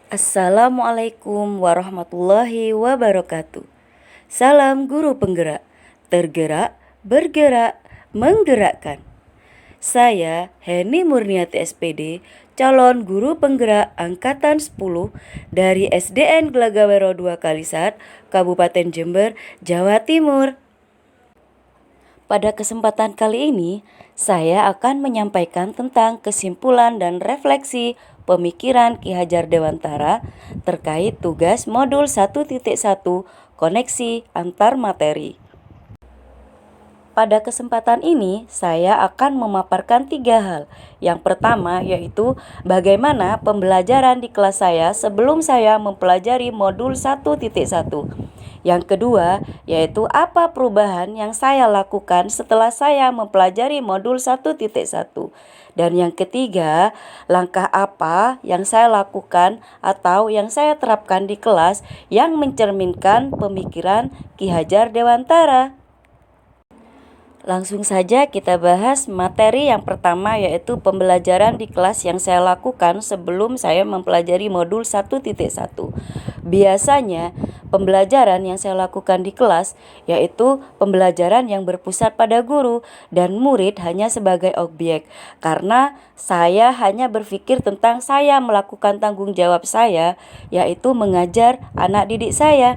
Assalamualaikum warahmatullahi wabarakatuh. Salam guru penggerak, tergerak, bergerak, menggerakkan. Saya Heni Murniati SPD, calon guru penggerak angkatan 10 dari SDN Gelagawero 2 Kalisat, Kabupaten Jember, Jawa Timur. Pada kesempatan kali ini, saya akan menyampaikan tentang kesimpulan dan refleksi pemikiran Ki Hajar Dewantara terkait tugas modul 1.1 koneksi antar materi. Pada kesempatan ini, saya akan memaparkan 3 hal. Yang pertama yaitu bagaimana pembelajaran di kelas saya sebelum saya mempelajari modul 1.1. Yang kedua yaitu apa perubahan yang saya lakukan setelah saya mempelajari modul 1.1. Dan yang ketiga, langkah apa yang saya lakukan atau yang saya terapkan di kelas yang mencerminkan pemikiran Ki Hajar Dewantara. Langsung saja kita bahas materi yang pertama yaitu pembelajaran di kelas yang saya lakukan sebelum saya mempelajari modul 1.1. Biasanya pembelajaran yang saya lakukan di kelas yaitu pembelajaran yang berpusat pada guru dan murid hanya sebagai objek, karena saya hanya berpikir tentang saya melakukan tanggung jawab saya yaitu mengajar anak didik saya.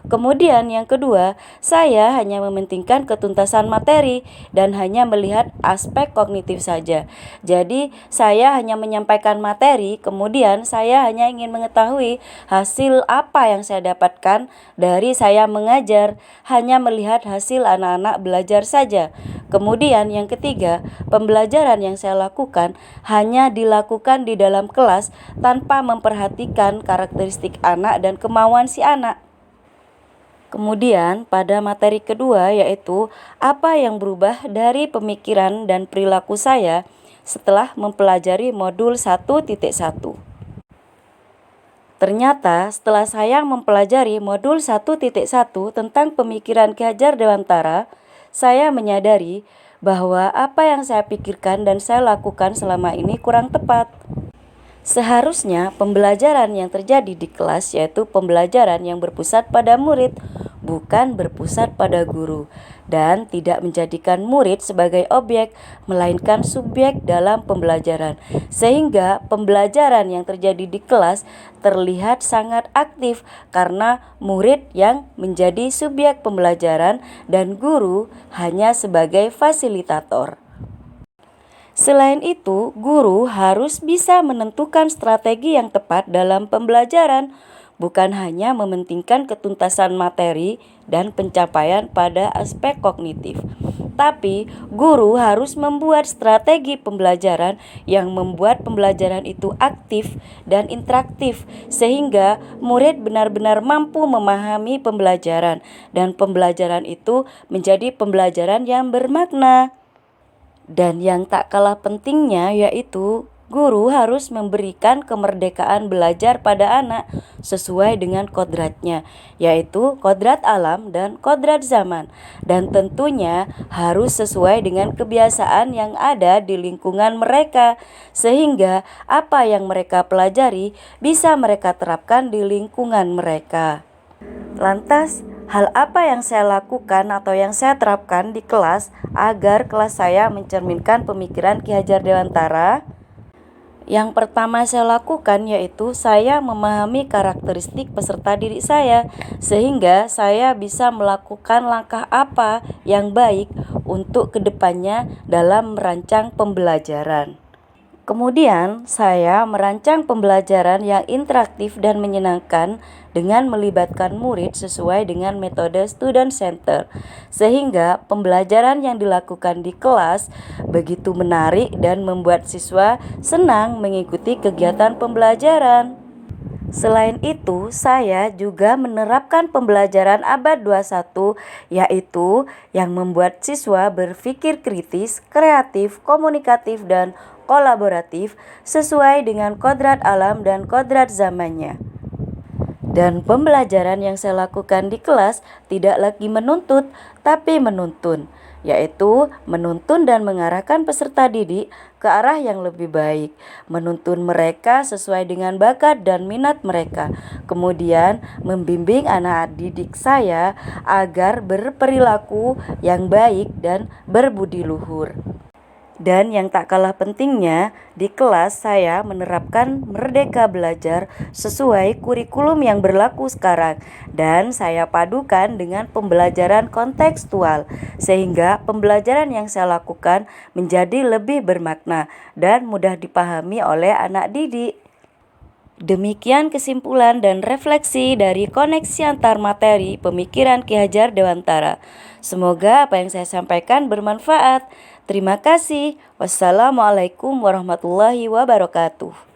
Kemudian yang kedua, saya hanya mementingkan ketuntasan materi dan hanya melihat aspek kognitif saja. Jadi saya hanya menyampaikan materi, kemudian saya hanya ingin mengetahui hasil apa yang saya dapatkan dari saya mengajar, hanya melihat hasil anak-anak belajar saja. Kemudian yang ketiga, pembelajaran yang saya lakukan hanya dilakukan di dalam kelas tanpa memperhatikan karakteristik anak dan kemauan si anak. Kemudian pada materi kedua yaitu apa yang berubah dari pemikiran dan perilaku saya setelah mempelajari modul 1.1. Ternyata setelah saya mempelajari modul 1.1 tentang pemikiran Ki Hajar Dewantara, saya menyadari bahwa apa yang saya pikirkan dan saya lakukan selama ini kurang tepat. Seharusnya pembelajaran yang terjadi di kelas yaitu pembelajaran yang berpusat pada murid, bukan berpusat pada guru, dan tidak menjadikan murid sebagai objek, melainkan subjek dalam pembelajaran. Sehingga pembelajaran yang terjadi di kelas terlihat sangat aktif karena murid yang menjadi subjek pembelajaran dan guru hanya sebagai fasilitator. Selain itu, guru harus bisa menentukan strategi yang tepat dalam pembelajaran, bukan hanya mementingkan ketuntasan materi dan pencapaian pada aspek kognitif. Tapi, guru harus membuat strategi pembelajaran yang membuat pembelajaran itu aktif dan interaktif, sehingga murid benar-benar mampu memahami pembelajaran, dan pembelajaran itu menjadi pembelajaran yang bermakna. Dan yang tak kalah pentingnya yaitu guru harus memberikan kemerdekaan belajar pada anak sesuai dengan kodratnya, yaitu kodrat alam dan kodrat zaman, dan tentunya harus sesuai dengan kebiasaan yang ada di lingkungan mereka, sehingga apa yang mereka pelajari bisa mereka terapkan di lingkungan mereka. Lantas, hal apa yang saya lakukan atau yang saya terapkan di kelas agar kelas saya mencerminkan pemikiran Ki Hajar Dewantara? Yang pertama saya lakukan yaitu saya memahami karakteristik peserta didik saya, sehingga saya bisa melakukan langkah apa yang baik untuk kedepannya dalam merancang pembelajaran. Kemudian saya merancang pembelajaran yang interaktif dan menyenangkan dengan melibatkan murid sesuai dengan metode student center, sehingga pembelajaran yang dilakukan di kelas begitu menarik dan membuat siswa senang mengikuti kegiatan pembelajaran. Selain itu, saya juga menerapkan pembelajaran abad 21, yaitu yang membuat siswa berpikir kritis, kreatif, komunikatif, dan kolaboratif sesuai dengan kodrat alam dan kodrat zamannya. Dan pembelajaran yang saya lakukan di kelas tidak lagi menuntut, tapi menuntun. yaitu menuntun dan mengarahkan peserta didik ke arah yang lebih baik, menuntun mereka sesuai dengan bakat dan minat mereka, kemudian membimbing anak didik saya agar berperilaku yang baik dan berbudi luhur. Dan yang tak kalah pentingnya, di kelas saya menerapkan Merdeka Belajar sesuai kurikulum yang berlaku sekarang, dan saya padukan dengan pembelajaran kontekstual, sehingga pembelajaran yang saya lakukan menjadi lebih bermakna dan mudah dipahami oleh anak didik. Demikian kesimpulan dan refleksi dari koneksi antar materi pemikiran Ki Hajar Dewantara. Semoga apa yang saya sampaikan bermanfaat. Terima kasih. Wassalamualaikum warahmatullahi wabarakatuh.